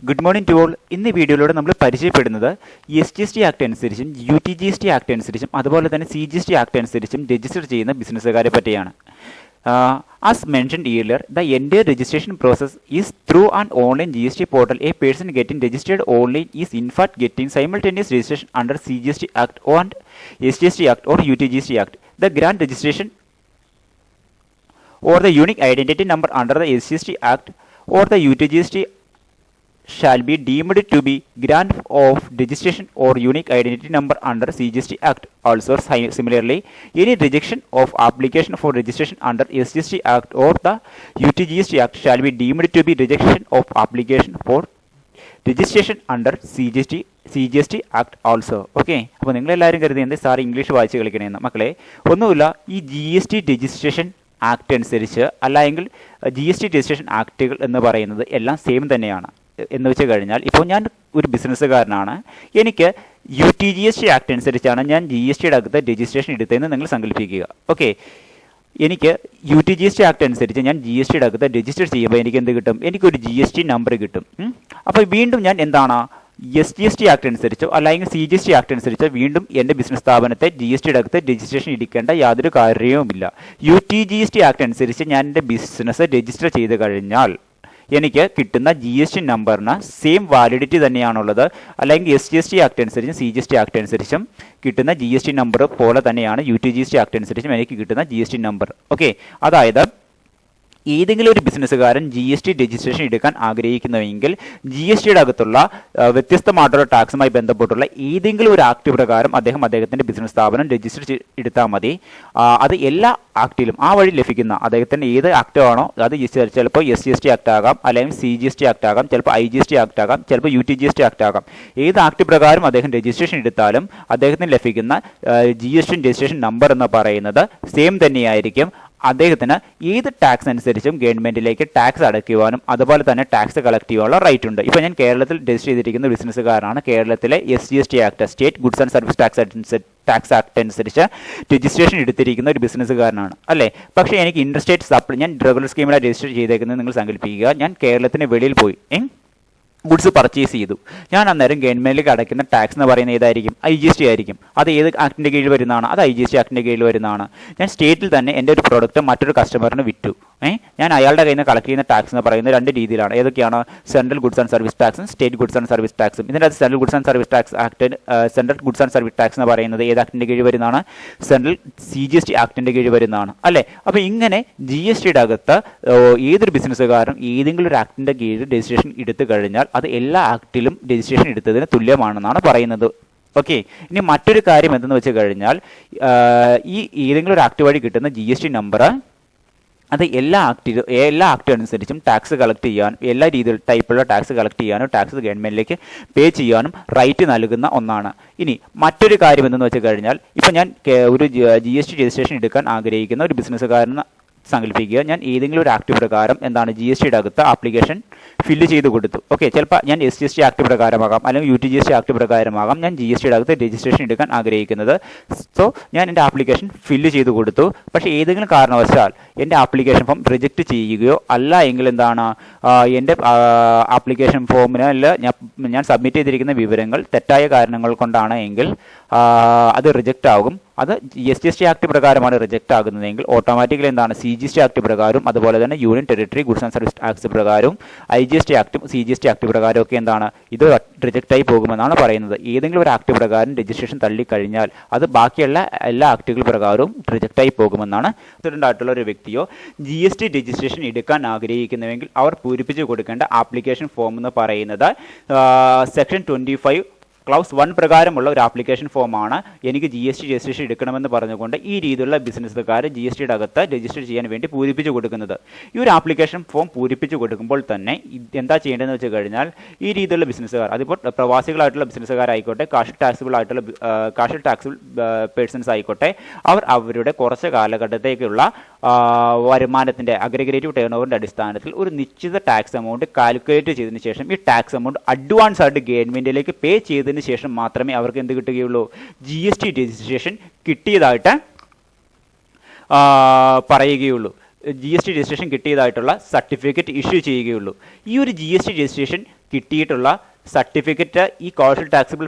Good morning to all. ഇന്ന് വീഡിയോയിലൂടെ നമ്മൾ പരിചയപ്പെടുന്നത് SGST ആക്ട് അനുസരിച്ചും UTGST ആക്ട് അനുസരിച്ചും അതുപോലെ തന്നെ CGST ആക്ട് അനുസരിച്ചും രജിസ്റ്റർ ചെയ്യുന്ന ബിസിനസ്സുകാരെ പറ്റിയാണ്. As mentioned earlier, the entire registration process is through an online GST portal. A person getting registered online is in fact getting simultaneous registration under CGST Act and SGST Act or UTGST Act. The grant registration or the unique identity number under the SGST Act or the UTGST shall be deemed to be grant of registration or unique identity number under CGST Act. Also, similarly, any rejection of application for registration under SGST Act or the UTGST Act shall be deemed to be rejection of application for registration under CGST Act also. Okay, അപ്പോൾ നിങ്ങളെല്ലാവരും കരുതി എന്ത് sir English വായിച്ച് കളിക്കണമെന്ന്. മക്കളെ ഒന്നുമില്ല, ഈ GST registration act അനുസരിച്ച് അല്ലെങ്കിൽ GST രജിസ്ട്രേഷൻ ആക്ടുകൾ എന്ന് പറയുന്നത് എല്ലാം സെയിം തന്നെയാണ്. എന്ന് വെച്ച് കഴിഞ്ഞാൽ ഇപ്പോൾ ഞാൻ ഒരു ബിസിനസ്സുകാരനാണ്, എനിക്ക് UTGST ആക്ട് അനുസരിച്ചാണ് ഞാൻ GSTയുടെ അകത്ത് രജിസ്ട്രേഷൻ എടുത്തതെന്ന് നിങ്ങൾ സങ്കല്പിക്കുക. ഓക്കെ, എനിക്ക് UTGST ആക്ട് അനുസരിച്ച് ഞാൻ GSTയുടെ അകത്ത് രജിസ്റ്റർ ചെയ്യുമ്പോൾ എനിക്ക് എന്ത് കിട്ടും? എനിക്കൊരു GST നമ്പർ കിട്ടും. അപ്പോൾ വീണ്ടും ഞാൻ എന്താണ് SGST ആക്ട് അനുസരിച്ചോ അല്ലെങ്കിൽ CGST ആക്ട് അനുസരിച്ചോ വീണ്ടും എൻ്റെ ബിസിനസ് സ്ഥാപനത്തെ GSTയുടെ അകത്ത് രജിസ്ട്രേഷൻ ഇരിക്കേണ്ട യാതൊരു കാര്യവുമില്ല. UTGST ആക്ട് അനുസരിച്ച് ഞാൻ എൻ്റെ ബിസിനസ് രജിസ്റ്റർ ചെയ്ത് കഴിഞ്ഞാൽ എനിക്ക് കിട്ടുന്ന GST നമ്പറിന് സെയിം വാലിഡിറ്റി തന്നെയാണുള്ളത്. അല്ലെങ്കിൽ SGST ആക്ട് അനുസരിച്ചും CGST ആക്ട് അനുസരിച്ചും കിട്ടുന്ന GST നമ്പർ പോലെ തന്നെയാണ് UTGST ആക്ട് അനുസരിച്ചും എനിക്ക് കിട്ടുന്ന GST നമ്പർ. ഓക്കെ, അതായത് ഏതെങ്കിലും ഒരു ബിസിനസ്സുകാരൻ GST രജിസ്ട്രേഷൻ എടുക്കാൻ ആഗ്രഹിക്കുന്നുവെങ്കിൽ GSTയുടെ അകത്തുള്ള വ്യത്യസ്തമായിട്ടുള്ള ടാക്സുമായി ബന്ധപ്പെട്ടുള്ള ഏതെങ്കിലും ഒരു ആക്ട് പ്രകാരം അദ്ദേഹത്തിൻ്റെ ബിസിനസ് സ്ഥാപനം രജിസ്റ്റർ എടുത്താൽ മതി. അത് എല്ലാ ആക്ടിലും ആ വഴി ലഭിക്കുന്ന അദ്ദേഹത്തിന് ഏത് ആക്ട് ആണോ അത് ചിലപ്പോൾ SGST ആക്ട് ആകാം, അല്ലെങ്കിൽ CGST ആക്ട് ആകാം, ചിലപ്പോൾ IGST ആക്ട് ആകാം, ചിലപ്പോൾ UTGST ആക്ട് ആകാം. ഏത് ആക്ട് പ്രകാരം അദ്ദേഹം രജിസ്ട്രേഷൻ എടുത്താലും അദ്ദേഹത്തിന് ലഭിക്കുന്ന GST രജിസ്ട്രേഷൻ നമ്പർ എന്ന് പറയുന്നത് സെയിം തന്നെയായിരിക്കും. അദ്ദേഹത്തിന് ഏത് ടാക്സ് അനുസരിച്ചും ഗവൺമെന്റിലേക്ക് ടാക്സ് അടയ്ക്കുവാനും അതുപോലെ തന്നെ ടാക്സ് കളക്ട് ചെയ്യാനുള്ള റൈറ്റ് ഉണ്ട്. ഇപ്പോൾ ഞാൻ കേരളത്തിൽ രജിസ്റ്റർ ചെയ്തിരിക്കുന്ന ബിസിനസ്സുകാരനാണ്. കേരളത്തിലെ SGST act, state goods and service tax act അനുസരിച്ച് രജിസ്ട്രേഷൻ എടുത്തിരിക്കുന്ന ഒരു ബിസിനസ്സുകാരനാണ് അല്ലേ. പക്ഷേ എനിക്ക് ഇൻട്രസ്റ്റേറ്റ് ഞാൻ റെഗുലർ സ്കീമിലാണ് രജിസ്റ്റർ ചെയ്തേക്കുന്നത്. നിങ്ങൾ സങ്കല്പിക്കുക, ഞാൻ കേരളത്തിന് വെളിയിൽ പോയി ഗുഡ്സ് പർച്ചേസ് ചെയ്തു. ഞാൻ അന്നേരം ഗവൺമെന്റിലേക്ക് അടയ്ക്കുന്ന ടാക്സ് എന്ന് പറയുന്നത് ഏതായിരിക്കും? IGST ആയിരിക്കും. അത് ഏത് ആക്ടിൻ്റെ കീഴിൽ വരുന്നതാണ്? അത് IGST ആക്ടിൻ്റെ കീഴിൽ വരുന്നതാണ്. ഞാൻ സ്റ്റേറ്റിൽ തന്നെ എൻ്റെ ഒരു പ്രോഡക്റ്റ് മറ്റൊരു കസ്റ്റമറിന് വിറ്റു. ഞാൻ അയാളുടെ കയ്യിൽ നിന്ന് കളക്ട് ചെയ്യുന്ന ടാക്സ് എന്ന് പറയുന്നത് രണ്ട് രീതിയിലാണ്. ഏതൊക്കെയാണ്? സെൻട്രൽ ഗുഡ്സ് ആൻഡ് സർവീസ് ടാക്സും സ്റ്റേറ്റ് ഗുഡ്സ് ആൻഡ് സർവീസ് ടാക്സും. ഇതിൻ്റെ അത് central goods and service tax act, central goods and service tax എന്ന് പറയുന്നത് ഏത് ആക്ടിൻ്റെ കീഴിൽ വരുന്നതാണ്? സെൻട്രൽ CGST ആക്ടിൻ്റെ കീഴിൽ വരുന്നതാണ് അല്ലേ. അപ്പോൾ ഇങ്ങനെ GSTയുടെ അകത്ത് ഏതൊരു ബിസിനസ്സുകാരും ഏതെങ്കിലും ഒരു ആക്ടിൻ്റെ കീഴിൽ രജിസ്ട്രേഷൻ എടുത്തു കഴിഞ്ഞാൽ അത് എല്ലാ ആക്ടിലും രജിസ്ട്രേഷൻ എടുത്തതിന് തുല്യമാണെന്നാണ് പറയുന്നത്. ഓക്കെ, ഇനി മറ്റൊരു കാര്യം എന്തെന്ന് വെച്ച് കഴിഞ്ഞാൽ ഈ ഏതെങ്കിലും ഒരു ആക്ട് വഴി കിട്ടുന്ന GST നമ്പർ അത് എല്ലാ ആക്ട് അനുസരിച്ചും ടാക്സ് കളക്ട് ചെയ്യാനും എല്ലാ ടൈപ്പുള്ള ടാക്സ് കളക്ട് ചെയ്യാനും ടാക്സ് ഗവൺമെന്റിലേക്ക് പേ ചെയ്യാനും റൈറ്റ് നൽകുന്ന ഒന്നാണ്. ഇനി മറ്റൊരു കാര്യം എന്തെന്ന് വെച്ച് കഴിഞ്ഞാൽ ഇപ്പോൾ ഞാൻ ഒരു GST രജിസ്ട്രേഷൻ എടുക്കാൻ ആഗ്രഹിക്കുന്ന ഒരു ബിസിനസ്സുകാരന് സങ്കല്പിക്കുക, ഞാൻ ഏതെങ്കിലും ഒരു ആക്ട് പ്രകാരം എന്താണ് GSTയുടെ അകത്ത് ആപ്ലിക്കേഷൻ ഫില്ല് ചെയ്ത് കൊടുത്തു. ഓക്കെ, ചിലപ്പോൾ ഞാൻ SGST ആക്ട് പ്രകാരമാകാം അല്ലെങ്കിൽ UTGST ആക്ട് പ്രകാരമാകാം ഞാൻ GSTയുടെ അകത്ത് രജിസ്ട്രേഷൻ എടുക്കാൻ ആഗ്രഹിക്കുന്നത്. സോ ഞാൻ എൻ്റെ ആപ്ലിക്കേഷൻ ഫില്ല് ചെയ്ത് കൊടുത്തു. പക്ഷേ ഏതെങ്കിലും കാരണവശാൽ എൻ്റെ ആപ്ലിക്കേഷൻ ഫോം റിജക്റ്റ് ചെയ്യുകയോ അല്ല എങ്കിൽ എന്താണ് എൻ്റെ ആപ്ലിക്കേഷൻ ഫോമിൽ ഞാൻ സബ്മിറ്റ് ചെയ്തിരിക്കുന്ന വിവരങ്ങൾ തെറ്റായ കാരണങ്ങൾ കൊണ്ടാണ് എങ്കിൽ അത് റിജക്റ്റ് ആകും. അത് SGST ആക്ട് പ്രകാരമാണ് റിജക്റ്റ് ആകുന്നതെങ്കിൽ ഓട്ടോമാറ്റിക്കലി എന്താണ് CGST ആക്ട് പ്രകാരം അതുപോലെ തന്നെ union territory goods and service tax പ്രകാരവും IGST ആക്ടും CGST ആക്ട് പ്രകാരം ഒക്കെ എന്താണ് ഇത് റിജക്റ്റ് ആയി പോകുമെന്നാണ് പറയുന്നത്. ഏതെങ്കിലും ഒരു ആക്ട് പ്രകാരം രജിസ്ട്രേഷൻ തള്ളിക്കഴിഞ്ഞാൽ അത് ബാക്കിയുള്ള എല്ലാ ആക്ടുകൾ പ്രകാരവും റിജക്റ്റ് ആയി പോകുമെന്നാണ്. ആയിട്ടുള്ള ഒരു വ്യക്തിയോ GST രജിസ്ട്രേഷൻ എടുക്കാൻ ആഗ്രഹിക്കുന്നുവെങ്കിൽ അവർ പൂരിപ്പിച്ച് കൊടുക്കേണ്ട ആപ്ലിക്കേഷൻ ഫോം എന്ന് പറയുന്നത് സെക്ഷൻ 25 ക്ലൗസ് 1 പ്രകാരമുള്ള ഒരു ആപ്ലിക്കേഷൻ ഫോമാണ്. എനിക്ക് GST രജിസ്ട്രേഷൻ എടുക്കണമെന്ന് പറഞ്ഞുകൊണ്ട് ഈ രീതിയിലുള്ള ബിസിനസ്സുകാർ GSTയുടെ അകത്ത് രജിസ്റ്റർ ചെയ്യാൻ വേണ്ടി പൂരിപ്പിച്ച് കൊടുക്കുന്നത്. ഈ ഒരു ആപ്ലിക്കേഷൻ ഫോം പൂരിപ്പിച്ച് കൊടുക്കുമ്പോൾ തന്നെ എന്താ ചെയ്യേണ്ടതെന്ന് വെച്ച് കഴിഞ്ഞാൽ ഈ രീതിയിലുള്ള ബിസിനസ്സുകാർ, അതിപ്പോൾ പ്രവാസികളായിട്ടുള്ള ബിസിനസ്സുകാരായിക്കോട്ടെ കാഷ്വൽ ടാക്സിബിൾ പേഴ്സൺസ് ആയിക്കോട്ടെ, അവർ അവരുടെ കുറച്ച് കാലഘട്ടത്തേക്കുള്ള വരുമാനത്തിൻ്റെ അഗ്രിഗേറ്റീവ് ടേൺ ഓവറിൻ്റെ അടിസ്ഥാനത്തിൽ ഒരു നിശ്ചിത ടാക്സ് എമൗണ്ട് കാൽക്കുലേറ്റ് ചെയ്തതിന് ശേഷം ഈ ടാക്സ് എമൗണ്ട് അഡ്വാൻസ് ആയിട്ട് ഗവൺമെന്റിലേക്ക് പേ ചെയ്തതിന് ശേഷം മാത്രമേ അവർക്ക് എന്ത് കിട്ടുകയുള്ളൂ? GST രജിസ്ട്രേഷൻ കിട്ടിയതായിട്ട് പറയുകയുള്ളൂ. GST രജിസ്ട്രേഷൻ കിട്ടിയതായിട്ടുള്ള സർട്ടിഫിക്കറ്റ് ഇഷ്യൂ ചെയ്യുകയുള്ളൂ. ഈ ഒരു GST രജിസ്ട്രേഷൻ കിട്ടിയിട്ടുള്ള സർട്ടിഫിക്കറ്റ് ഈ കോമേഴ്ഷ്യൽ ടാക്സിബിൾ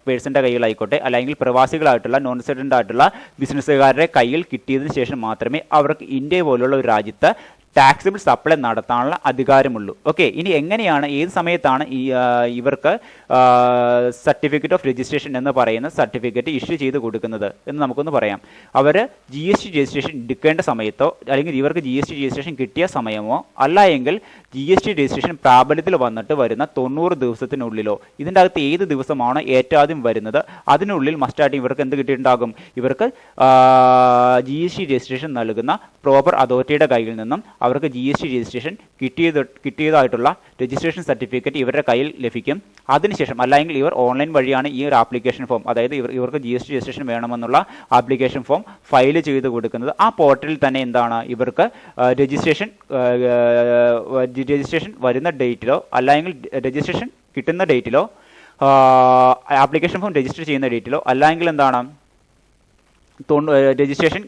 പേഴ്സൻ്റെ കയ്യിലായിക്കോട്ടെ, അല്ലെങ്കിൽ പ്രവാസികളായിട്ടുള്ള നോൺ റെസിഡൻ്റ് ആയിട്ടുള്ള ബിസിനസ്സുകാരുടെ കയ്യിൽ കിട്ടിയതിന് ശേഷം മാത്രമേ അവർക്ക് ഇന്ത്യ പോലുള്ള ഒരു രാജ്യത്ത് ടാക്സിബിൾ സപ്ലൈ നടത്താനുള്ള അധികാരമുള്ളൂ. ഓക്കെ, ഇനി എങ്ങനെയാണ്, ഏത് സമയത്താണ് ഇവർക്ക് സർട്ടിഫിക്കറ്റ് ഓഫ് രജിസ്ട്രേഷൻ എന്ന് പറയുന്ന സർട്ടിഫിക്കറ്റ് ഇഷ്യൂ ചെയ്ത് കൊടുക്കുന്നത് എന്ന് നമുക്കൊന്ന് പറയാം. അവർ GST രജിസ്ട്രേഷൻ എടുക്കേണ്ട സമയത്തോ, അല്ലെങ്കിൽ ഇവർക്ക് GST രജിസ്ട്രേഷൻ കിട്ടിയ സമയമോ, അല്ല എങ്കിൽ GST രജിസ്ട്രേഷൻ പ്രാബല്യത്തിൽ വന്നിട്ട് വരുന്ന 90 ദിവസത്തിനുള്ളിലോ, ഇതിൻ്റെ അകത്ത് ഏത് ദിവസമാണോ ഏറ്റവും ആദ്യം വരുന്നത് അതിനുള്ളിൽ മസ്റ്റായിട്ട് ഇവർക്ക് എന്ത് കിട്ടിയിട്ടുണ്ടാകും, ഇവർക്ക് GST രജിസ്ട്രേഷൻ നൽകുന്ന പ്രോപ്പർ അതോറിറ്റിയുടെ കയ്യിൽ നിന്നും അവർക്ക് GST രജിസ്ട്രേഷൻ കിട്ടിയതായിട്ടുള്ള രജിസ്ട്രേഷൻ സർട്ടിഫിക്കറ്റ് ഇവരുടെ കയ്യിൽ ലഭിക്കും. അതിനുശേഷം, അല്ലെങ്കിൽ ഇവർ ഓൺലൈൻ വഴിയാണ് ഈ ഒരു ആപ്ലിക്കേഷൻ ഫോം, അതായത് ഇവർക്ക് GST രജിസ്ട്രേഷൻ വേണമെന്നുള്ള ആപ്ലിക്കേഷൻ ഫോം ഫയൽ ചെയ്ത് കൊടുക്കുന്നത്. ആ പോർട്ടലിൽ തന്നെ എന്താണ്, ഇവർക്ക് രജിസ്ട്രേഷൻ വരുന്ന ഡേറ്റിലോ, അല്ലെങ്കിൽ രജിസ്ട്രേഷൻ കിട്ടുന്ന ഡേറ്റിലോ, ആപ്ലിക്കേഷൻ ഫോം രജിസ്റ്റർ ചെയ്യുന്ന ഡേറ്റിലോ, അല്ലെങ്കിൽ എന്താണ് രജിസ്ട്രേഷൻ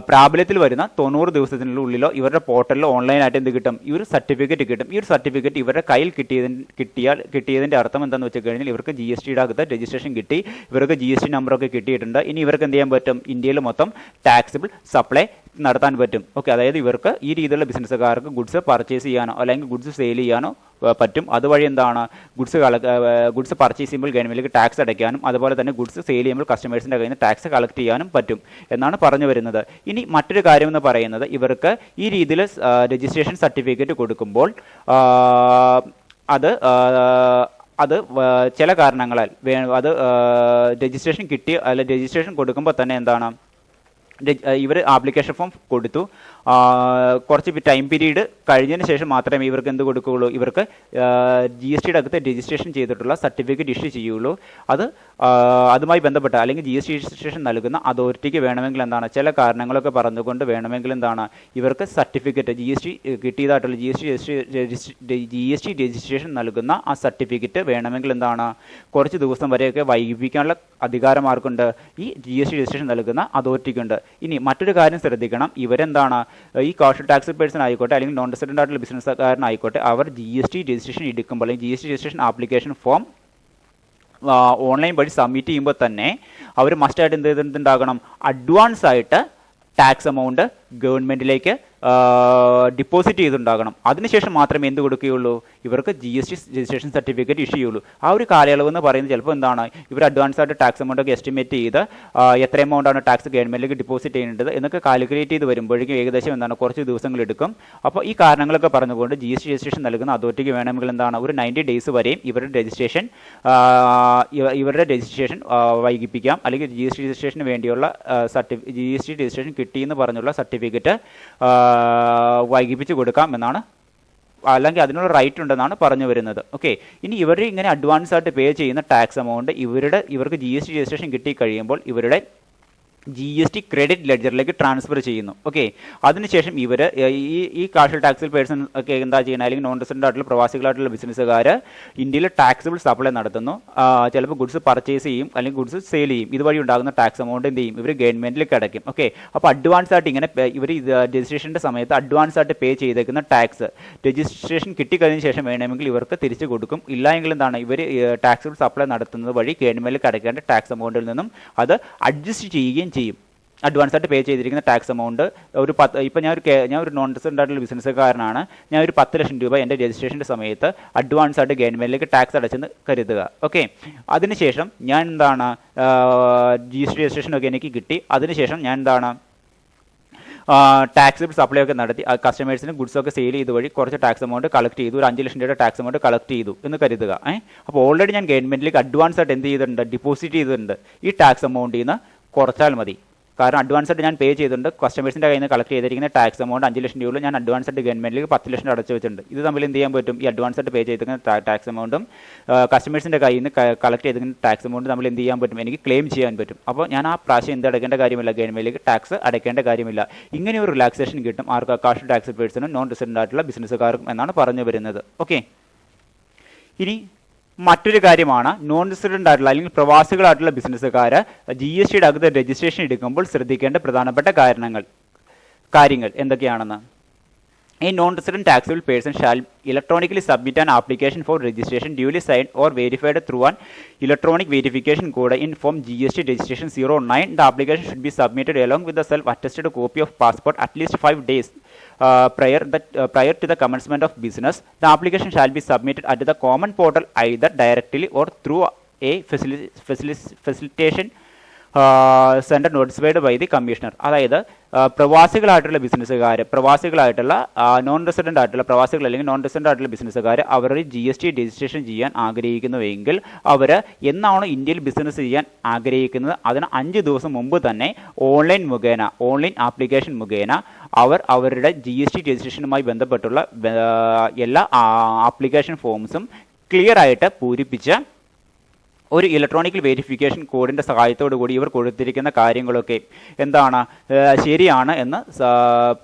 പ്രാബല്യത്തിൽ വരുന്ന 90 ദിവസത്തിനുള്ളിലോ ഇവരുടെ പോർട്ടലിലോ ഓൺലൈനായിട്ട് എന്ത് കിട്ടും, ഈ ഒരു സർട്ടിഫിക്കറ്റ് കിട്ടും. ഈ ഒരു സർട്ടിഫിക്കറ്റ് ഇവരുടെ കയ്യിൽ കിട്ടിയതിൻ്റെ അർത്ഥം എന്താണെന്ന് വെച്ച് കഴിഞ്ഞാൽ ഇവർക്ക് GSTയുടെ അകത്ത് രജിസ്ട്രേഷൻ കിട്ടി, ഇവർക്ക് GST നമ്പറൊക്കെ കിട്ടിയിട്ടുണ്ട്. ഇനി ഇവർക്ക് എന്ത് ചെയ്യാൻ പറ്റും, ഇന്ത്യയിൽ മൊത്തം ടാക്സിബിൾ സപ്ലൈ നടത്താൻ പറ്റും. ഓക്കെ, അതായത് ഇവർക്ക് ഈ രീതിയിലുള്ള ബിസിനസ്സുകാർക്ക് ഗുഡ്സ് പർച്ചേസ് ചെയ്യാനോ അല്ലെങ്കിൽ ഗുഡ്സ് സെയിൽ ചെയ്യാനോ പറ്റും. അതുവഴി എന്താണ്, ഗുഡ്സ് പർച്ചേസ് ചെയ്യുമ്പോൾ ഗവൺമെൻറ്റിലേക്ക് ടാക്സ് അടയ്ക്കാനും, അതുപോലെ തന്നെ ഗുഡ്സ് സെയിൽ ചെയ്യുമ്പോൾ കസ്റ്റമേഴ്സിൻ്റെ കയ്യിൽ നിന്ന് ടാക്സ് കളക്ട് ചെയ്യാനും പറ്റും എന്നാണ് പറഞ്ഞു വരുന്നത്. ഇനി മറ്റൊരു കാര്യം എന്ന് പറയുന്നത്, ഇവർക്ക് ഈ രീതിയിൽ രജിസ്ട്രേഷൻ സർട്ടിഫിക്കറ്റ് കൊടുക്കുമ്പോൾ അത് ചില കാരണങ്ങളാൽ അത് രജിസ്ട്രേഷൻ രജിസ്ട്രേഷൻ കൊടുക്കുമ്പോൾ തന്നെ എന്താണ്, ഇവർ ആപ്ലിക്കേഷൻ ഫോം കൊടുത്തു, കുറച്ച് ടൈം പീരീഡ് കഴിഞ്ഞതിന് ശേഷം മാത്രമേ ഇവർക്ക് എന്ത് കൊടുക്കുകയുള്ളൂ, ഇവർക്ക് GSTയുടെ അകത്ത് രജിസ്ട്രേഷൻ ചെയ്തിട്ടുള്ള സർട്ടിഫിക്കറ്റ് ഇഷ്യൂ ചെയ്യുള്ളൂ. അതുമായി ബന്ധപ്പെട്ട അല്ലെങ്കിൽ GST രജിസ്ട്രേഷൻ നൽകുന്ന അതോറിറ്റിക്ക് വേണമെങ്കിൽ എന്താണ്, ചില കാരണങ്ങളൊക്കെ പറഞ്ഞുകൊണ്ട് വേണമെങ്കിൽ എന്താണ്, ഇവർക്ക് സർട്ടിഫിക്കറ്റ് GST കിട്ടിയതായിട്ടുള്ള GST രജിസ്ട്രേഷൻ നൽകുന്ന ആ സർട്ടിഫിക്കറ്റ് വേണമെങ്കിൽ എന്താണ്, കുറച്ച് ദിവസം വരെയൊക്കെ വൈകിപ്പിക്കാനുള്ള അധികാരം ആർക്കുണ്ട്, ഈ GST രജിസ്ട്രേഷൻ നൽകുന്ന അതോറിറ്റിക്കുണ്ട്. ഇനി മറ്റൊരു കാര്യം ശ്രദ്ധിക്കണം, ഇവരെന്താണ്, ഈ കോമേഴ്ഷ്യൽ ടാക്സ് പേഴ്സൺ ആയിക്കോട്ടെ അല്ലെങ്കിൽ നോൺ റെസിഡൻ്റ് ആയിട്ടുള്ള ബിസിനസ്സുകാരനായിക്കോട്ടെ, അവർ GST രജിസ്ട്രേഷൻ എടുക്കുമ്പോൾ അല്ലെങ്കിൽ GST registration application form online വഴി സബ്മിറ്റ് ചെയ്യുമ്പോൾ തന്നെ അവർ മസ്റ്റായിട്ട് എന്ത് ചെയ്തിട്ടുണ്ടാകണം, അഡ്വാൻസ് ആയിട്ട് ടാക്സ് എമൗണ്ട് ഗവൺമെൻറ്റിലേക്ക് ഡിപ്പോസിറ്റ് ചെയ്തിട്ടുണ്ടാകണം. അതിനുശേഷം മാത്രമേ എന്ത് കൊടുക്കുകയുള്ളൂ, ഇവർക്ക് GST രജിസ്ട്രേഷൻ സർട്ടിഫിക്കറ്റ് ഇഷ്യൂ ചെയ്യുള്ളൂ. ആ ഒരു കാലയളവ് എന്ന് പറയുന്നത് ചിലപ്പോൾ എന്താണ്, ഇവർ അഡ്വാൻസ് ആയിട്ട് ടാക്സ് എമൗണ്ട് ഒക്കെ എസ്റ്റിമേറ്റ് ചെയ്ത് എത്ര എമൗണ്ടാണ് ടാക്സ് ഗവൺമെൻറ്റിലേക്ക് ഡിപ്പോസിറ്റ് ചെയ്യേണ്ടത് എന്നൊക്കെ കാൽക്കുലേറ്റ് ചെയ്ത് വരുമ്പോഴേക്കും ഏകദേശം എന്താണ്, കുറച്ച് ദിവസങ്ങളെടുക്കും. അപ്പോൾ ഈ കാരണങ്ങളൊക്കെ പറഞ്ഞുകൊണ്ട് GST രജിസ്ട്രേഷൻ നൽകുന്ന അതോറിറ്റിക്ക് വേണമെങ്കിൽ എന്താണ്, ഒരു 90 ഡേയ്സ് വരെയും ഇവരുടെ രജിസ്ട്രേഷൻ വൈകിപ്പിക്കാം, അല്ലെങ്കിൽ GST രജിസ്ട്രേഷന് വേണ്ടിയുള്ള GST രജിസ്ട്രേഷൻ കിട്ടിയെന്ന് പറഞ്ഞുള്ള സർട്ടിഫിക്കറ്റ് വൈകിപ്പിച്ച് കൊടുക്കാം എന്നാണ്, അല്ലെങ്കിൽ അതിനുള്ള റൈറ്റ് ഉണ്ടെന്നാണ് പറഞ്ഞു വരുന്നത്. ഓക്കെ, ഇനി ഇവർ ഇങ്ങനെ അഡ്വാൻസ് ആയിട്ട് പേ ചെയ്യുന്ന ടാക്സ് എമൗണ്ട് ഇവർക്ക് GST രജിസ്ട്രേഷൻ കിട്ടിക്കഴിയുമ്പോൾ ഇവരുടെ GST ക്രെഡിറ്റ് ലെഡ്ജറിലേക്ക് ട്രാൻസ്ഫർ ചെയ്യുന്നു. ഓക്കെ, അതിനുശേഷം ഇവർ ഈ കാഷ്വൽ ടാക്സിൽ പേഴ്സൺ ഒക്കെ എന്താ ചെയ്യുന്നത്, അല്ലെങ്കിൽ നോൺ റെസിഡൻ്റ് ആയിട്ടുള്ള പ്രവാസികളായിട്ടുള്ള ബിസിനസ്സുകാർ ഇന്ത്യയിൽ ടാക്സിബിൾ സപ്ലൈ നടത്തുന്നു. ചിലപ്പോൾ ഗുഡ്സ് പർച്ചേസ് ചെയ്യും അല്ലെങ്കിൽ ഗുഡ്സ് സെയിൽ ചെയ്യും. ഇതുവഴി ഉണ്ടാകുന്ന ടാക്സ് എമൗണ്ട് എന്ത് ചെയ്യും, ഇവർ ഗവൺമെൻറ്റിലേക്ക് അടയ്ക്കും. ഓക്കെ, അപ്പോൾ അഡ്വാൻസ് ആയിട്ട് ഇങ്ങനെ ഇവർ രജിസ്ട്രേഷൻ്റെ സമയത്ത് അഡ്വാൻസ് ആയിട്ട് പേ ചെയ്തേക്കുന്ന ടാക്സ് രജിസ്ട്രേഷൻ കിട്ടിക്കഴിഞ്ഞ ശേഷം വേണമെങ്കിൽ ഇവർക്ക് തിരിച്ചു കൊടുക്കും. ഇല്ല എങ്കിൽ എന്താണ്, ഇവർ ടാക്സിബിൾ സപ്ലൈ നടത്തുന്നത് വഴി ഗവൺമെൻറ്റിലേക്ക് അടയ്ക്കേണ്ട ടാക്സ് എമൗണ്ടിൽ നിന്നും അത് അഡ്ജസ്റ്റ് ചെയ്യുകയും ചെയ്യും. അഡ്വാൻസ് ആയിട്ട് പേ ചെയ്തിരിക്കുന്ന ടാക്സ് എമൗണ്ട് ഇപ്പോൾ ഞാൻ ഒരു നോൺ റെസിഡൻ്റ് ആയിട്ടുള്ള ബിസിനസ്സുകാരനാണ്, ഞാൻ ഒരു 10 ലക്ഷം രൂപ എൻ്റെ രജിസ്ട്രേഷൻ്റെ സമയത്ത് അഡ്വാൻസ് ആയിട്ട് ഗവൺമെൻറ്റിലേക്ക് ടാക്സ് അടച്ചെന്ന് കരുതുക. ഓക്കെ, അതിനുശേഷം ഞാൻ എന്താണ്, GST രജിസ്ട്രേഷനൊക്കെ എനിക്ക് കിട്ടി. അതിനുശേഷം ഞാൻ എന്താണ്, ടാക്സിബിൾ സപ്ലൈ ഒക്കെ നടത്തി കസ്റ്റമേഴ്സിന് ഗുഡ്സൊക്കെ സെയിൽ ചെയ്ത് വഴി കുറച്ച് ടാക്സ് എമൗണ്ട് കളക്ട് ചെയ്തു, ഒരു 5 ലക്ഷം രൂപയുടെ ടാക്സ് എമൗണ്ട് കളക്ട് ചെയ്തു എന്ന് കരുതുക. അപ്പോൾ ഓൾറെഡി ഞാൻ ഗവൺമെൻറ്റിലേക്ക് അഡ്വാൻസ് ആയിട്ട് എന്ത് ചെയ്തിട്ടുണ്ട്, ഡിപ്പോസിറ്റ് ചെയ്തിട്ടുണ്ട്. ഈ ടാക്സ് എമൗണ്ടിൽ നിന്ന് കുറച്ചാൽ മതി. കാരണം അഡ്വാൻസ് ആയിട്ട് ഞാൻ പേ ചെയ്തിട്ടുണ്ട്, കസ്റ്റമേഴ്സിൻ്റെ കയ്യിൽ നിന്ന് കളക്ട് ചെയ്തിരിക്കുന്ന ടാക്സ് എമൗണ്ട് 5 ലക്ഷം രൂപ ഞാൻ അഡ്വാൻസ് ആയിട്ട് ഗവൺമെൻറ്റിലേക്ക് 10 ലക്ഷം അടച്ചു വെച്ചിട്ടുണ്ട്. ഇത് തമ്മിൽ എന്ത് ചെയ്യാൻ പറ്റും, ഈ അഡ്വാൻസ് ആയിട്ട് പേ ചെയ്തിരിക്കുന്ന ടാക്സ് എമൗണ്ടും കസ്റ്റമേഴ്സിൻ്റെ കയ്യിൽ നിന്ന് കളക്ട് ചെയ്തിരിക്കുന്ന ടാക്സ് എമൗണ്ട് തമ്മിൽ എന്ത് ചെയ്യാൻ പറ്റും, എനിക്ക് ക്ലെയിം ചെയ്യാൻ പറ്റും. അപ്പോൾ ഞാൻ ആ പ്രാവശ്യം എന്ത് അടയ്ക്കേണ്ട കാര്യമില്ല, ഗവൺമെൻറ്റിലേക്ക് ടാക്സ് അടയ്ക്കേണ്ട കാര്യമില്ല. ഇങ്ങനെ ഒരു റിലാക്സേഷൻ കിട്ടും ആർക്ക്, കാഷ്വൽ ടാക്സ് പേഴ്സണും നോൺ റെസിഡൻ്റ് ആയിട്ടുള്ള ബിസിനസ്സുകാർക്കും എന്നാണ് പറഞ്ഞു വരുന്നത്. ഓക്കെ, ഇനി മറ്റൊരു കാര്യമാണ്, നോൺ റെസിഡൻ്റ് ആയിട്ടുള്ള അല്ലെങ്കിൽ പ്രവാസികളായിട്ടുള്ള ബിസിനസ്സുകാർ GSTയുടെ അകത്ത് രജിസ്ട്രേഷൻ എടുക്കുമ്പോൾ ശ്രദ്ധിക്കേണ്ട പ്രധാനപ്പെട്ട കാര്യങ്ങൾ എന്തൊക്കെയാണെന്ന്. A non-resident taxable person shall electronically submit an application for registration duly signed or verified through an electronic verification code in Form GST registration 09. The application should be submitted along with the self-attested copy of passport at least 5 days prior to the commencement of business. The application shall be submitted at the common portal either directly or through a facilitation centre notified by the commissioner. അതായത് പ്രവാസികളായിട്ടുള്ള ബിസിനസ്സുകാർ, പ്രവാസികളായിട്ടുള്ള non resident ആയിട്ടുള്ള പ്രവാസികൾ അല്ലെങ്കിൽ non resident ആയിട്ടുള്ള ബിസിനസ്സുകാർ അവർ GST registration ചെയ്യാൻ ആഗ്രഹിക്കുന്നുവെങ്കിൽ അവർ എന്നാണോ ഇന്ത്യയിൽ ബിസിനസ് ചെയ്യാൻ ആഗ്രഹിക്കുന്നത് അതിന് 5 ദിവസം മുമ്പ് തന്നെ ഓൺലൈൻ ആപ്ലിക്കേഷൻ മുഖേന അവർ അവരുടെ GST രജിസ്ട്രേഷനുമായി ബന്ധപ്പെട്ടുള്ള എല്ലാ ആപ്ലിക്കേഷൻ ഫോംസും ക്ലിയർ ആയിട്ട് പൂരിപ്പിച്ച് ഒരു ഇലക്ട്രോണിക് വെരിഫിക്കേഷൻ കോഡിൻ്റെ സഹായത്തോടു കൂടി ഇവർ കൊടുത്തിരിക്കുന്ന കാര്യങ്ങളൊക്കെ എന്താണ് ശരിയാണ് എന്ന്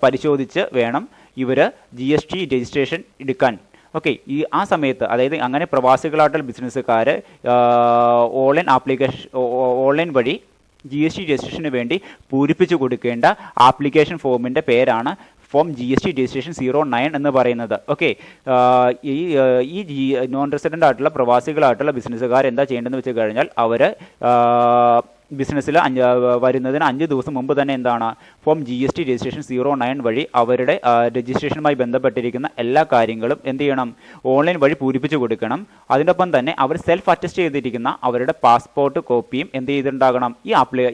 പരിശോധിച്ച് വേണം ഇവർ GST രജിസ്ട്രേഷൻ എടുക്കാൻ. ഓക്കെ, ആ സമയത്ത് അതായത് അങ്ങനെ പ്രവാസികളായിട്ടുള്ള ബിസിനസ്സുകാർ ഓൺലൈൻ വഴി GST രജിസ്ട്രേഷന് വേണ്ടി പൂരിപ്പിച്ചു കൊടുക്കേണ്ട ആപ്ലിക്കേഷൻ ഫോമിൻ്റെ പേരാണ് ഫോം GST രജിസ്ട്രേഷൻ 09 എന്ന് പറയുന്നത്. ഓക്കെ, ഈ നോൺ റെസിഡൻ്റ് ആയിട്ടുള്ള പ്രവാസികളായിട്ടുള്ള ബിസിനസ്സുകാർ എന്താ ചെയ്യേണ്ടതെന്ന് വെച്ച് കഴിഞ്ഞാൽ അവർ ബിസിനസ്സിൽ വരുന്നതിന് 5 ദിവസം മുമ്പ് തന്നെ എന്താണ് ഫോം GST രജിസ്ട്രേഷൻ 09 വഴി അവരുടെ രജിസ്ട്രേഷനുമായി ബന്ധപ്പെട്ടിരിക്കുന്ന എല്ലാ കാര്യങ്ങളും എന്ത് ചെയ്യണം, ഓൺലൈൻ വഴി പൂരിപ്പിച്ചു കൊടുക്കണം. അതിനൊപ്പം തന്നെ അവർ സെൽഫ് അറ്റസ്റ്റ് ചെയ്തിരിക്കുന്ന അവരുടെ പാസ്പോർട്ട് കോപ്പിയും എന്ത് ചെയ്തിട്ടുണ്ടാകണം.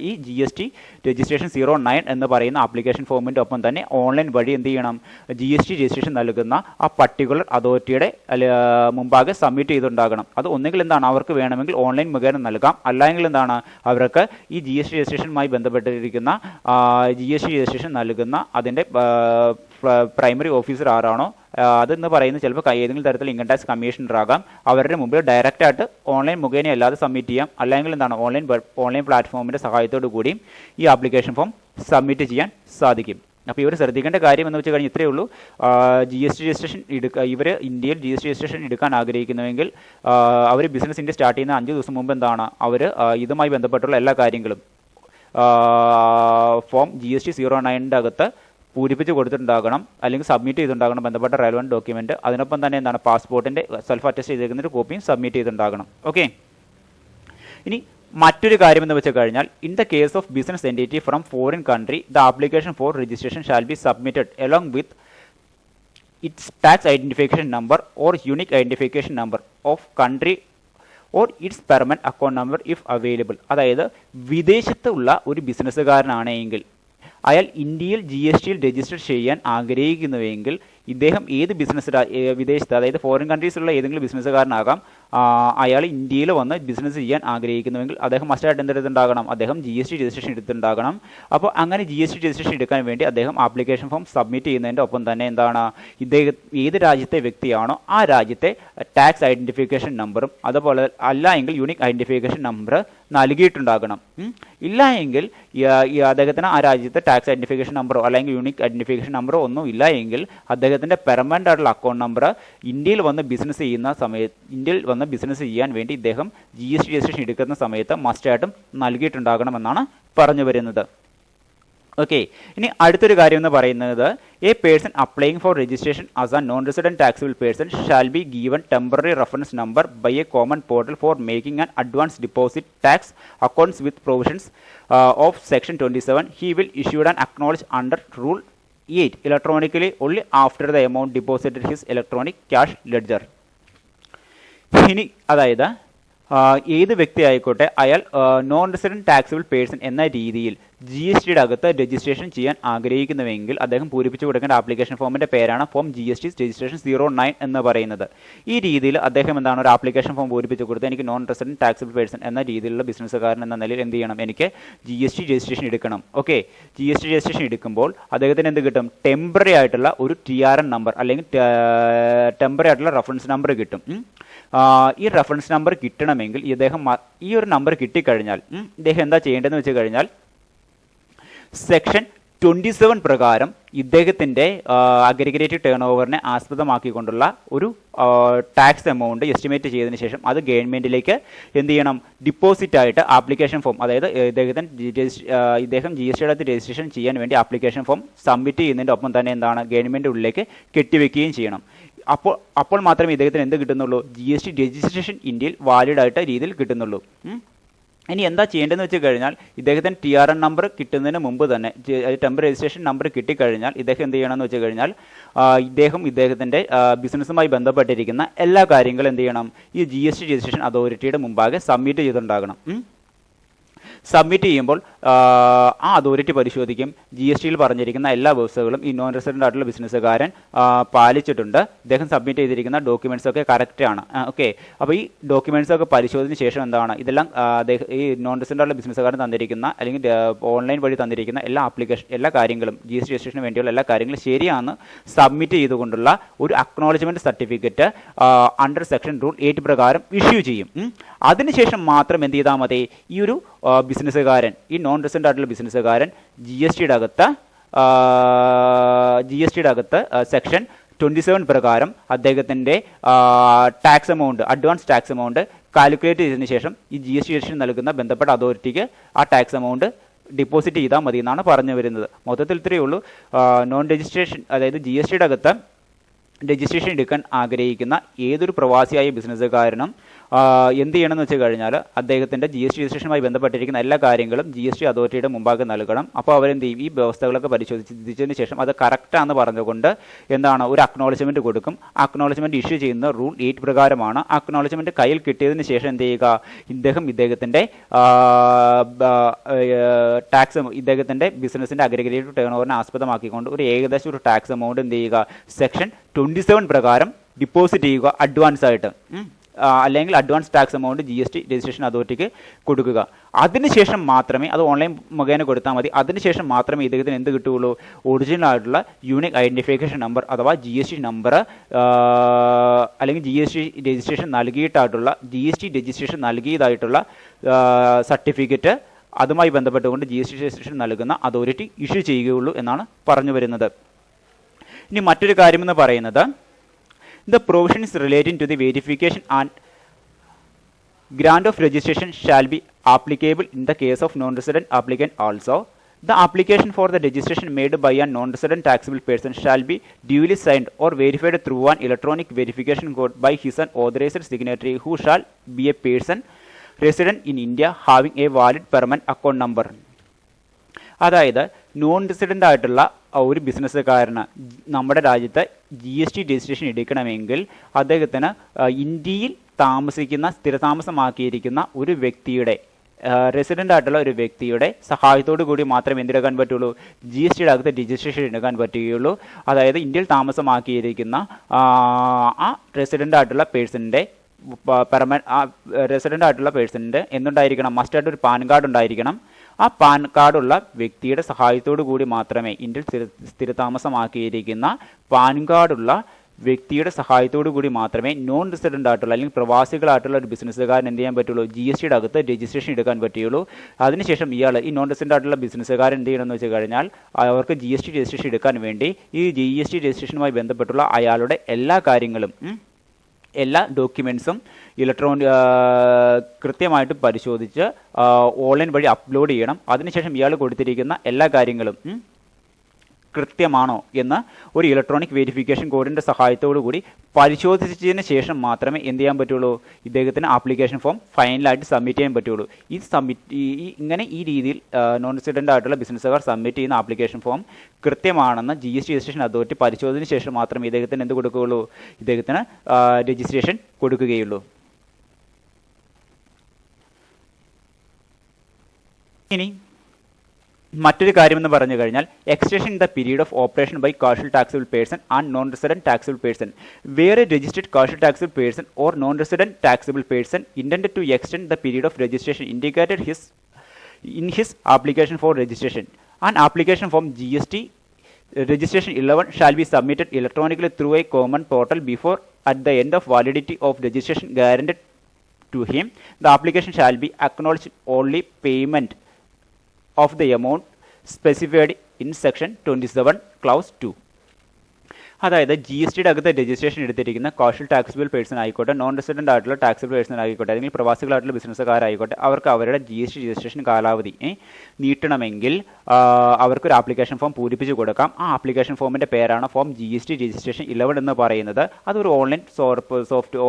ഈ GST രജിസ്ട്രേഷൻ 09 എന്ന് പറയുന്ന ആപ്ലിക്കേഷൻ ഫോമിൻ്റെ ഒപ്പം തന്നെ ഓൺലൈൻ വഴി എന്ത് ചെയ്യണം, GST രജിസ്ട്രേഷൻ നൽകുന്ന ആ പർട്ടിക്കുലർ അതോറിറ്റിയുടെ മുമ്പാകെ സബ്മിറ്റ് ചെയ്തിട്ടുണ്ടാകണം. അത് ഒന്നുകിൽ എന്താണ് അവർക്ക് വേണമെങ്കിൽ ഓൺലൈൻ മുഖേന നൽകാം, അല്ലെങ്കിൽ എന്താണ് അവർക്ക് ഈ GST രജിസ്ട്രേഷനുമായി ബന്ധപ്പെട്ടിരിക്കുന്ന GST രജിസ്ട്രേഷൻ നൽകുന്ന അതിൻ്റെ പ്രൈമറി ഓഫീസർ ആരാണോ അതെന്ന് പറയുന്നത് ചിലപ്പോൾ ഏതെങ്കിലും തരത്തിൽ ഇൻകം ടാക്സ് കമ്മീഷണർ ആകാം, അവരുടെ മുമ്പിൽ ഡയറക്റ്റ് ആയിട്ട് ഓൺലൈൻ മുഖേന അല്ലാതെ സബ്മിറ്റ് ചെയ്യാം, അല്ലെങ്കിൽ എന്താണ് ഓൺലൈൻ പ്ലാറ്റ്ഫോമിൻ്റെ സഹായത്തോടു കൂടിയും ഈ ആപ്ലിക്കേഷൻ ഫോം സബ്മിറ്റ് ചെയ്യാൻ സാധിക്കും. അപ്പോൾ ഇവർ ശ്രദ്ധിക്കേണ്ട കാര്യം എന്ന് വെച്ച് കഴിഞ്ഞാൽ ഇത്രയേ ഉള്ളൂ. GST രജിസ്ട്രേഷൻ ഇവർ ഇന്ത്യയിൽ GST രജിസ്ട്രേഷൻ എടുക്കാൻ ആഗ്രഹിക്കുന്നുവെങ്കിൽ അവർ ബിസിനസ് ഇന്ത്യ സ്റ്റാർട്ട് ചെയ്യുന്ന 5 ദിവസം മുമ്പ് എന്താണ് അവർ ഇതുമായി ബന്ധപ്പെട്ടുള്ള എല്ലാ കാര്യങ്ങളും ഫോം GST 09ൻ്റെ അകത്ത് പൂരിപ്പിച്ച് കൊടുത്തിട്ടുണ്ടാകണം, അല്ലെങ്കിൽ സബ്മിറ്റ് ചെയ്തിട്ടുണ്ടാകണം ബന്ധപ്പെട്ട റെലവൻറ്റ് ഡോക്യുമെൻറ്റ്. അതിനൊപ്പം തന്നെ എന്താണ് പാസ്പോർട്ടിൻ്റെ സെൽഫ് അറ്റസ്റ്റ് ചെയ്തിരിക്കുന്ന ഒരു കോപ്പിയും സബ്മിറ്റ് ചെയ്തിട്ടുണ്ടാകണം. ഓക്കെ, ഇനി മറ്റൊരു കാര്യം എന്ന് വെച്ച് കഴിഞ്ഞാൽ in the case of business entity from foreign country the application for registration shall be submitted along with its tax identification number or unique identification number of country or it's permanent account number if available. അതായത് വിദേശത്തുള്ള ഒരു ബിസിനസ്സുകാരനാണെങ്കിൽ അയാൾ ഇന്ത്യയിൽ GSTയിൽ register ചെയ്യാൻ ആഗ്രഹിക്കുന്നുവെങ്കിൽ ഇദ്ദേഹം ഏത് വിദേശത്ത് അതായത് ഫോറിൻ കൺട്രീസിലുള്ള ഏതെങ്കിലും ബിസിനസ്സുകാരനാകാം, അയാൾ ഇന്ത്യയിൽ വന്ന് ബിസിനസ് ചെയ്യാൻ ആഗ്രഹിക്കുന്നുവെങ്കിൽ അദ്ദേഹം മസ്റ്റായിട്ട് എന്തെടുത്തുണ്ടാകണം, അദ്ദേഹം GST രജിസ്ട്രേഷൻ എടുത്തിട്ടുണ്ടാകണം. അപ്പോൾ അങ്ങനെ GST രജിസ്ട്രേഷൻ എടുക്കാൻ വേണ്ടി അദ്ദേഹം ആപ്ലിക്കേഷൻ ഫോം സബ്മിറ്റ് ചെയ്യുന്നതിൻ്റെ ഒപ്പം തന്നെ എന്താണ് ഇദ്ദേഹം ഏത് രാജ്യത്തെ വ്യക്തിയാണോ ആ രാജ്യത്തെ ടാക്സ് ഐഡൻറ്റിഫിക്കേഷൻ നമ്പറും അതുപോലെ അല്ല എങ്കിൽ യൂണിക് ഐഡൻറ്റിഫിക്കേഷൻ നമ്പർ നൽകിയിട്ടുണ്ടാകണം. ഇല്ല എങ്കിൽ അദ്ദേഹത്തിന് ആ രാജ്യത്തെ ടാക്സ് ഐഡൻറ്റിഫിക്കേഷൻ നമ്പറോ അല്ലെങ്കിൽ യൂണിക് ഐഡൻറ്റിഫിക്കേഷൻ നമ്പറോ ഒന്നും ഇല്ല എങ്കിൽ അദ്ദേഹത്തിൻ്റെ പെർമനൻ്റ് ആയിട്ടുള്ള അക്കൗണ്ട് നമ്പർ ഇന്ത്യയിൽ വന്ന് ബിസിനസ് ചെയ്യാൻ വേണ്ടി ഇദ്ദേഹം GST രജിസ്ട്രേഷൻ എടുക്കുന്ന സമയത്ത് മസ്റ്റായിട്ടും നൽകിയിട്ടുണ്ടാകണമെന്നാണ് പറഞ്ഞു വരുന്നത്. ഓക്കെ, ഇനി അടുത്തൊരു കാര്യം എന്ന് പറയുന്നത് a person applying for registration as a non resident taxable person shall be given temporary reference number by a common portal for making an advance deposit tax accounts with provisions of section 27. He will issued and acknowledge under rule 8 electronically only after the amount deposited his electronic cash ledger. ഇനി അതായത് ഏത് വ്യക്തി ആയിക്കോട്ടെ അയാൾ non resident taxable person എന്ന രീതിയിൽ GSTയുടെ അകത്ത് registration ചെയ്യാൻ ആഗ്രഹിക്കുന്നുവെങ്കിൽ അദ്ദേഹം പൂരിപ്പിച്ചു കൊടുക്കേണ്ട ആപ്ലിക്കേഷൻ ഫോമിൻ്റെ പേരാണ് ഫോം GST രജിസ്ട്രേഷൻ 09 എന്ന് പറയുന്നത്. ഈ രീതിയിൽ അദ്ദേഹം എന്താണ് ഒരു ആപ്ലിക്കേഷൻ ഫോം പൂരിപ്പിച്ചു കൊടുത്ത് എനിക്ക് നോൺ റെസിഡന്റ് ടാക്സിബിൾ പേഴ്സൺ എന്ന രീതിയിലുള്ള ബിസിനസ്സുകാരൻ എന്ന നിലയിൽ എന്ത് ചെയ്യണം, എനിക്ക് GST രജിസ്ട്രേഷൻ എടുക്കണം. ഓക്കെ, GST രജിസ്ട്രേഷൻ എടുക്കുമ്പോൾ അദ്ദേഹത്തിന് എന്ത് കിട്ടും, ടെമ്പററി ആയിട്ടുള്ള ഒരു TRN നമ്പർ അല്ലെങ്കിൽ ടെമ്പററി ആയിട്ടുള്ള റെഫറൻസ് നമ്പർ കിട്ടും. ഈ റെഫറൻസ് നമ്പർ കിട്ടണമെങ്കിൽ ഇദ്ദേഹം ഈ ഒരു നമ്പർ കിട്ടിക്കഴിഞ്ഞാൽ ഇദ്ദേഹം എന്താ ചെയ്യേണ്ടതെന്ന് വെച്ച് കഴിഞ്ഞാൽ സെക്ഷൻ 27 പ്രകാരം ഇദ്ദേഹത്തിൻ്റെ അഗ്രിഗേറ്റഡ് ടേൺ ഓവറിനെ ആസ്പദമാക്കിക്കൊണ്ടുള്ള ഒരു ടാക്സ് എമൗണ്ട് എസ്റ്റിമേറ്റ് ചെയ്തതിന് ശേഷം അത് ഗവൺമെൻറ്റിലേക്ക് എന്ത് ചെയ്യണം, ഡിപ്പോസിറ്റ് ആയിട്ട് ആപ്ലിക്കേഷൻ ഫോം, അതായത് ഇദ്ദേഹം ജി എസ് ടിയുടെ അകത്ത് രജിസ്ട്രേഷൻ ചെയ്യാൻ വേണ്ടി ആപ്ലിക്കേഷൻ ഫോം സബ്മിറ്റ് ചെയ്യുന്നതിൻ്റെ ഒപ്പം തന്നെ എന്താണ് ഗവൺമെൻറ് ഉള്ളിലേക്ക് കെട്ടിവെക്കുകയും ചെയ്യണം. അപ്പോൾ മാത്രമേ ഇദ്ദേഹത്തിന് എന്ത് കിട്ടുന്നുള്ളൂ, ജി എസ് ടി രജിസ്ട്രേഷൻ ഇന്ത്യയിൽ വാലിഡ് ആയിട്ട് രീതിയിൽ കിട്ടുന്നുള്ളൂ. ഇനി എന്താ ചെയ്യേണ്ടതെന്ന് വെച്ച് കഴിഞ്ഞാൽ ഇദ്ദേഹത്തിന് TRN നമ്പർ കിട്ടുന്നതിന് മുമ്പ് തന്നെ ടെമ്പററി രജിസ്ട്രേഷൻ നമ്പർ കിട്ടിക്കഴിഞ്ഞാൽ ഇദ്ദേഹം എന്ത് ചെയ്യണമെന്ന് വെച്ച് കഴിഞ്ഞാൽ ഇദ്ദേഹത്തിൻ്റെ ബിസിനസ്സുമായി ബന്ധപ്പെട്ടിരിക്കുന്ന എല്ലാ കാര്യങ്ങളും എന്ത് ചെയ്യണം, ഈ GST രജിസ്ട്രേഷൻ അതോറിറ്റിയുടെ മുമ്പാകെ സബ്മിറ്റ് ചെയ്തിട്ടുണ്ടാകണം. സബ്മിറ്റ് ചെയ്യുമ്പോൾ ആ അതോറിറ്റി പരിശോധിക്കും GSTയിൽ പറഞ്ഞിരിക്കുന്ന എല്ലാ വ്യവസ്ഥകളും ഈ നോൺ റെസിഡൻ്റ് ആയിട്ടുള്ള ബിസിനസ്സുകാരൻ പാലിച്ചിട്ടുണ്ട്, ഇദ്ദേഹം സബ്മിറ്റ് ചെയ്തിരിക്കുന്ന ഡോക്യുമെൻറ്റ്സ് ഒക്കെ കറക്റ്റ് ആണ്. ഓക്കെ, അപ്പോൾ ഈ ഡോക്യുമെൻറ്റ്സ് ഒക്കെ പരിശോധന ശേഷം എന്താണ് ഇതെല്ലാം ഈ നോൺ റെസിഡൻ്റ് ആയിട്ടുള്ള ബിസിനസ്സുകാരൻ തന്നിരിക്കുന്ന അല്ലെങ്കിൽ ഓൺലൈൻ വഴി തന്നിരിക്കുന്ന എല്ലാ കാര്യങ്ങളും GST രജിസ്ട്രേഷന് വേണ്ടിയുള്ള എല്ലാ കാര്യങ്ങളും ശരിയാണെന്ന് സബ്മിറ്റ് ചെയ്തുകൊണ്ടുള്ള ഒരു acknowledgement certificate under section rule 8 പ്രകാരം ഇഷ്യൂ ചെയ്യും. അതിനുശേഷം മാത്രം എന്ത് ചെയ്താൽ മതി, ഈ ഒരു ബിസിനസ്സുകാരൻ, ഈ നോൺ റെസിഡൻ്റ് ആയിട്ടുള്ള ബിസിനസ്സുകാരൻ GSTയുടെ അകത്ത് സെക്ഷൻ 27 പ്രകാരം അദ്ദേഹത്തിൻ്റെ tax amount, advance tax amount calculate ചെയ്തതിന് ശേഷം ഈ GST രജിസ്ട്രേഷൻ നൽകുന്ന ബന്ധപ്പെട്ട അതോറിറ്റിക്ക് ആ ടാക്സ് എമൗണ്ട് ഡിപ്പോസിറ്റ് ചെയ്താൽ മതി എന്നാണ് പറഞ്ഞു വരുന്നത്. മൊത്തത്തിൽ ഇത്രയേ ഉള്ളൂ. നോൺ രജിസ്ട്രേഷൻ, അതായത് GSTയുടെ അകത്ത് രജിസ്ട്രേഷൻ എടുക്കാൻ ആഗ്രഹിക്കുന്ന ഏതൊരു പ്രവാസിയായ ബിസിനസ്സുകാരനും എന്ത് ചെയ്യണമെന്ന് വെച്ച് കഴിഞ്ഞാൽ അദ്ദേഹത്തിൻ്റെ GST രജിസ്ട്രേഷനുമായി ബന്ധപ്പെട്ടിരിക്കുന്ന എല്ലാ കാര്യങ്ങളും GST അതോറിറ്റിയുടെ മുമ്പാകെ നൽകണം. അപ്പോൾ അവരെന്ത് ചെയ്യും, ഈ വ്യവസ്ഥകളൊക്കെ പരിശോധിച്ചതിന് ശേഷം അത് കറക്റ്റാണെന്ന് പറഞ്ഞുകൊണ്ട് എന്താണ് ഒരു അക്നോളജ്മെൻറ്റ് കൊടുക്കും. അക്നോളജ്മെൻറ്റ് ഇഷ്യൂ ചെയ്യുന്ന റൂൾ 8 പ്രകാരമാണ്. അക്നോളജ്മെൻറ്റ് കയ്യിൽ കിട്ടിയതിന് ശേഷം എന്ത് ചെയ്യുക, ഇദ്ദേഹത്തിൻ്റെ ഇദ്ദേഹത്തിൻ്റെ ബിസിനസ്സിൻ്റെ അഗ്രിഗേറ്റഡ് ടേൺ ഓവറിനെ ആസ്പദമാക്കിക്കൊണ്ട് ഒരു ഏകദേശം ഒരു ടാക്സ് എമൗണ്ട് എന്ത് ചെയ്യുക, സെക്ഷൻ 27 പ്രകാരം ഡിപ്പോസിറ്റ് ചെയ്യുക അഡ്വാൻസ് ആയിട്ട്, അല്ലെങ്കിൽ advance tax amount GST registration അതോറിറ്റിക്ക് കൊടുക്കുക. അതിനുശേഷം മാത്രമേ, അത് ഓൺലൈൻ മുഖേന കൊടുത്താൽ മതി, അതിനുശേഷം മാത്രമേ ഇദ്ദേഹത്തിന് എന്ത് കിട്ടുകയുള്ളൂ, ഒറിജിനൽ ആയിട്ടുള്ള യൂണിക് ഐഡൻറ്റിഫിക്കേഷൻ നമ്പർ അഥവാ GST നമ്പർ അല്ലെങ്കിൽ GST രജിസ്ട്രേഷൻ നൽകിയതായിട്ടുള്ള സർട്ടിഫിക്കറ്റ് അതുമായി ബന്ധപ്പെട്ടുകൊണ്ട് GST രജിസ്ട്രേഷൻ നൽകുന്ന അതോറിറ്റി ഇഷ്യൂ ചെയ്യുകയുള്ളൂ എന്നാണ് പറഞ്ഞു വരുന്നത്. ഇനി മറ്റൊരു കാര്യമെന്ന് പറയുന്നത്, the provisions relating to the verification and grant of registration shall be applicable in the case of non-resident applicant also. The application for the registration made by a non-resident taxable person shall be duly signed or verified through an electronic verification code by his an authorized signatory who shall be a person resident in India having a valid permanent account number. അതായത് non resident ആയിട്ടുള്ള ഒരു ബിസിനസ്സുകാരന് നമ്മുടെ രാജ്യത്ത് GST registration എടുക്കണമെങ്കിൽ അദ്ദേഹത്തിന് ഇന്ത്യയിൽ സ്ഥിരതാമസമാക്കിയിരിക്കുന്ന ഒരു വ്യക്തിയുടെ, റെസിഡൻ്റ് ആയിട്ടുള്ള ഒരു വ്യക്തിയുടെ സഹായത്തോടു കൂടി മാത്രമേ എന്തെടുക്കാൻ പറ്റുള്ളൂ, GSTയുടെ അകത്ത് രജിസ്ട്രേഷൻ എടുക്കാൻ പറ്റുകയുള്ളൂ. അതായത് ഇന്ത്യയിൽ താമസമാക്കിയിരിക്കുന്ന ആ റെസിഡൻ്റ് ആയിട്ടുള്ള പേഴ്സണിൻ്റെ എന്തുണ്ടായിരിക്കണം, മസ്റ്റായിട്ട് ഒരു പാൻ കാർഡ് ഉണ്ടായിരിക്കണം. ആ പാൻ കാർഡുള്ള വ്യക്തിയുടെ സഹായത്തോടു കൂടി മാത്രമേ, ഇന്ത്യയിൽ സ്ഥിരതാമസമാക്കിയിരിക്കുന്ന പാൻ കാർഡുള്ള വ്യക്തിയുടെ സഹായത്തോടു കൂടി മാത്രമേ നോൺ റെസിഡൻ്റ് ആയിട്ടുള്ള അല്ലെങ്കിൽ പ്രവാസികളായിട്ടുള്ള ഒരു ബിസിനസ്സുകാരൻ എന്ത് ചെയ്യാൻ പറ്റുള്ളൂ, GSTയുടെ അകത്ത് രജിസ്ട്രേഷൻ എടുക്കാൻ പറ്റുകയുള്ളൂ. അതിനുശേഷം ഈ നോൺ റെസിഡൻ്റ് ആയിട്ടുള്ള ബിസിനസ്സുകാരൻ എന്ത് ചെയ്യണമെന്ന് വെച്ച് കഴിഞ്ഞാൽ അവർക്ക് GST രജിസ്ട്രേഷൻ എടുക്കാൻ വേണ്ടി ഈ GST രജിസ്ട്രേഷനുമായി ബന്ധപ്പെട്ടുള്ള അയാളുടെ എല്ലാ കാര്യങ്ങളും, എല്ലാ ഡോക്യുമെൻറ്റ്സും കൃത്യമായിട്ട് പരിശോധിച്ച് ഓൺലൈൻ വഴി അപ്ലോഡ് ചെയ്യണം. അതിനുശേഷം ഇയാൾ കൊടുത്തിരിക്കുന്ന എല്ലാ കാര്യങ്ങളും കൃത്യമാണോ എന്ന് ഒരു ഇലക്ട്രോണിക് വെരിഫിക്കേഷൻ കോഡിൻ്റെ സഹായത്തോടു കൂടി പരിശോധിച്ചതിന് ശേഷം മാത്രമേ എന്ത് ചെയ്യാൻ പറ്റുള്ളൂ, ഇദ്ദേഹത്തിന് ആപ്ലിക്കേഷൻ ഫോം ഫൈനലായിട്ട് സബ്മിറ്റ് ചെയ്യാൻ പറ്റുള്ളൂ. ഇങ്ങനെ ഈ രീതിയിൽ നോൺ റെസിഡൻ്റ് ആയിട്ടുള്ള ബിസിനസ്സുകാർ സബ്മിറ്റ് ചെയ്യുന്ന ആപ്ലിക്കേഷൻ ഫോം കൃത്യമാണെന്ന് GST രജിസ്ട്രേഷൻ അതോറിറ്റി പരിശോധനയ്ക്ക് ശേഷം മാത്രമേ ഇദ്ദേഹത്തിന് എന്ത് കൊടുക്കുകയുള്ളൂ, ഇദ്ദേഹത്തിന് രജിസ്ട്രേഷൻ കൊടുക്കുകയുള്ളൂ. ഇനി മറ്റൊരു കാര്യമെന്ന് പറഞ്ഞു കഴിഞ്ഞാൽ, extension in the period of operation by casual taxable person and non resident taxable person where a registered casual taxable person or non resident taxable person intended to extend the period of registration indicated in his application for registration. An application form GST registration 11 shall be submitted electronically through a common portal before at the end of validity of registration guaranteed to him. The application shall be acknowledged only payment of the amount specified in section 27 clause 2. അതായത് G S ടിയുടെ അകത്ത് registration എടുത്തിരിക്കുന്ന കോഷ്യൽ taxable person ആയിക്കോട്ടെ, non resident ആയിട്ടുള്ള taxable person ആയിക്കോട്ടെ, അല്ലെങ്കിൽ പ്രവാസികളായിട്ടുള്ള ബിസിനസ്സുകാരായിക്കോട്ടെ, അവർക്ക് അവരുടെ ജി എസ് ടി രജിസ്ട്രേഷൻ കാലാവധി നീട്ടണമെങ്കിൽ അവർക്കൊരു ആപ്ലിക്കേഷൻ ഫോം പൂരിപ്പിച്ച് കൊടുക്കാം. ആ ആപ്ലിക്കേഷൻ ഫോമിൻ്റെ പേരാണ് form G S T registration 11 എന്ന് പറയുന്നത്. അതൊരു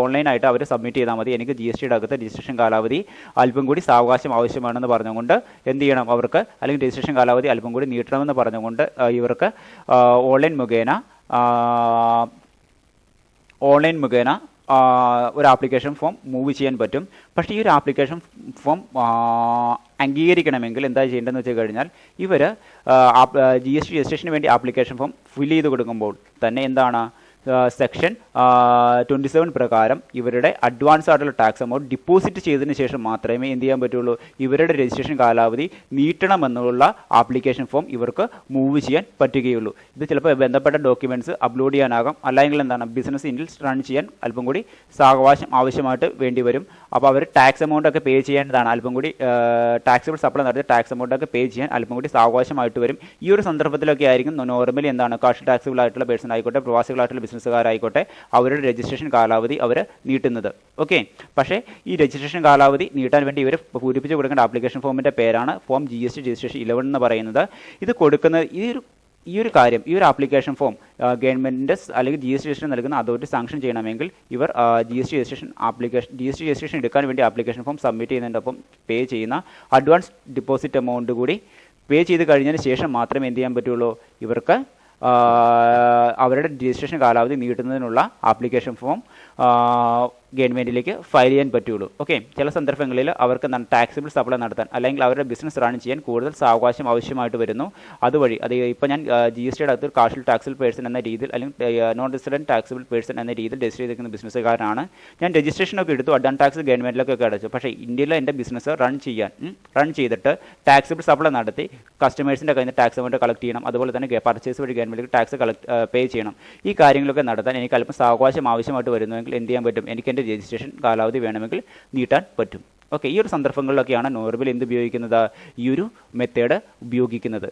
ഓൺലൈനായിട്ട് അവർ സബ്മിറ്റ് ചെയ്താൽ മതി. എനിക്ക് ജി എസ് ടിയുടെ അകത്ത് രജിസ്ട്രേഷൻ കാലാവധി അല്പം കൂടി സാവകാശം ആവശ്യമാണെന്ന് പറഞ്ഞുകൊണ്ട് എന്ത് ചെയ്യണം അവർക്ക്, അല്ലെങ്കിൽ രജിസ്ട്രേഷൻ കാലാവധി അല്പം കൂടി നീട്ടണമെന്ന് പറഞ്ഞുകൊണ്ട് ഇവർക്ക് ഓൺലൈൻ മുഖേന ഒരു ആപ്ലിക്കേഷൻ ഫോം മൂവ് ചെയ്യാൻ പറ്റും. പക്ഷേ ഈ ഒരു ആപ്ലിക്കേഷൻ ഫോം അംഗീകരിക്കണമെങ്കിൽ എന്താ ചെയ്യേണ്ടതെന്ന് വെച്ച് കഴിഞ്ഞാൽ ഇവർ ജി എസ് ടി രജിസ്ട്രേഷന് വേണ്ടി ആപ്ലിക്കേഷൻ ഫോം ഫിൽ ചെയ്ത് കൊടുക്കുമ്പോൾ തന്നെ എന്താണ് സെക്ഷൻ 27 പ്രകാരം ഇവരുടെ അഡ്വാൻസ് ആയിട്ടുള്ള ടാക്സ് എമൗണ്ട് ഡിപ്പോസിറ്റ് ചെയ്തതിന് ശേഷം മാത്രമേ എന്ത് ചെയ്യാൻ പറ്റുള്ളൂ, ഇവരുടെ രജിസ്ട്രേഷൻ കാലാവധി നീട്ടണമെന്നുള്ള ആപ്ലിക്കേഷൻ ഫോം ഇവർക്ക് മൂവ് ചെയ്യാൻ പറ്റുകയുള്ളൂ. ഇത് ചിലപ്പോൾ ബന്ധപ്പെട്ട ഡോക്യുമെൻറ്റ്സ് അപ്ലോഡ് ചെയ്യാനാകാം, അല്ലെങ്കിൽ എന്താണ് ബിസിനസ് ഇനിൽ റൺ ചെയ്യാൻ അല്പം കൂടി സാവകാശം ആവശ്യമായിട്ട് വേണ്ടി വരും. അപ്പോൾ അവർ ടാക്സ് എമൗണ്ട് ഒക്കെ പേ ചെയ്യേണ്ടതാണ്, അല്പം കൂടി ടാക്സിബിൾ സപ്ലൈ നടത്തി ടാക്സ് എമൗണ്ട് ഒക്കെ പേ ചെയ്യാൻ അല്പം കൂടി സാവകാശമായിട്ട് വരും. ഈ ഒരു സന്ദർഭത്തിലൊക്കെ ആയിരിക്കും നോർമലി എന്താണ് കാഷ് ടാക്സിബിൾ ആയിട്ടുള്ള പേഴ്സൺ ആയിക്കോട്ടെ, പ്രവാസികളായിട്ടുള്ള ബിസിനസ്സുകാരായിക്കോട്ടെ, അവരുടെ രജിസ്ട്രേഷൻ കാലാവധി അവർ നീട്ടുന്നത്. ഓക്കെ, പക്ഷേ ഈ രജിസ്ട്രേഷൻ കാലാവധി നീട്ടാൻ വേണ്ടി ഇവർ പൂരിപ്പിച്ച് കൊടുക്കേണ്ട ആപ്ലിക്കേഷൻ ഫോമിൻ്റെ പേരാണ് form G S T registration 11 എന്ന് പറയുന്നത്. ഇത് കൊടുക്കുന്നത് ഈ ഒരു കാര്യം, ഈ ഒരു ആപ്ലിക്കേഷൻ ഫോം ഗവൺമെൻറ്റിൻ്റെ അല്ലെങ്കിൽ ജി എസ് ടി രജിസ്ട്രേഷൻ നൽകുന്ന അതോറിറ്റി സാങ്ഷൻ ചെയ്യണമെങ്കിൽ ഇവർ ജി എസ് ടി രജിസ്ട്രേഷൻ എടുക്കാൻ വേണ്ടി ആപ്ലിക്കേഷൻ ഫോം സബ്മിറ്റ് ചെയ്യുന്നതിനൊപ്പം പേ ചെയ്യുന്ന അഡ്വാൻസ് ഡിപ്പോസിറ്റ് എമൗണ്ട് കൂടി പേ ചെയ്ത് കഴിഞ്ഞതിന് ശേഷം മാത്രമേ എന്ത് ചെയ്യാൻ പറ്റുള്ളൂ, ഇവർക്ക് അവരുടെ രജിസ്ട്രേഷൻ കാലാവധി നീട്ടുന്നതിനുള്ള ആപ്ലിക്കേഷൻ ഫോം ഗവൺമെൻറ്റിലേക്ക് ഫയൽ ചെയ്യാൻ പറ്റുള്ളൂ. ഓക്കെ, ചില സന്ദർഭങ്ങളിൽ അവർക്ക് ടാക്സിബിൾ സപ്ലൈ നടത്താൻ അല്ലെങ്കിൽ അവരുടെ ബിസിനസ് റൺ ചെയ്യാൻ കൂടുതൽ സാവകാശം ആവശ്യമായിട്ട് വരുന്നു. അതുവഴി ഇപ്പോൾ ഞാൻ ജി എസ് ടിയുടെ അകത്ത് കാർഷ്യൽ ടാക്സിബിൾ പേഴ്സൺ എന്ന രീതിയിൽ അല്ലെങ്കിൽ നോൺ റെസിഡന്റ് ടാക്സിബിൾ പേഴ്സൺ എന്ന രീതിയിൽ രജിസ്റ്റർ ചെയ്തിരിക്കുന്ന ബിസിനസ്സുകാരനാണ്. ഞാൻ രജിസ്ട്രേഷനൊക്കെ എടുത്തു, അഡ്വാൻസ് ടാക്സ് ഗവൺമെൻറ്റിലൊക്കെ അടച്ചു. പക്ഷേ ഇന്ത്യയിലെ എൻ്റെ ബിസിനസ് റൺ ചെയ്തിട്ട് ടാക്സിബിൾ സപ്ലൈ നടത്തി കസ്റ്റമേഴ്സിൻ്റെ കയ്യിൽ നിന്ന് ടാക്സ് എമൗണ്ട് കളക്ട് ചെയ്യണം, അതുപോലെ തന്നെ പർച്ചേസ് വഴി ഗവൺമെൻറ്റിലേക്ക് ടാക്സ് പേ ചെയ്യണം. ഈ കാര്യങ്ങളൊക്കെ നടത്താൻ എനിക്ക് അല്പം സാവകാശം ആവശ്യമായിട്ട് വരുന്നുവെങ്കിൽ എന്ത് ചെയ്യാൻ പറ്റും, എനിക്ക് എൻ്റെ രജിസ്ട്രേഷൻ കാലാവധി വേണമെങ്കിൽ നീട്ടാൻ പറ്റും. ഓക്കെ, ഈ ഒരു സന്ദർഭങ്ങളിലൊക്കെയാണ് നോർമലി എന്ത് ഉപയോഗിക്കുന്നത്, ഈ ഒരു മെത്തേഡ് ഉപയോഗിക്കുന്നത്.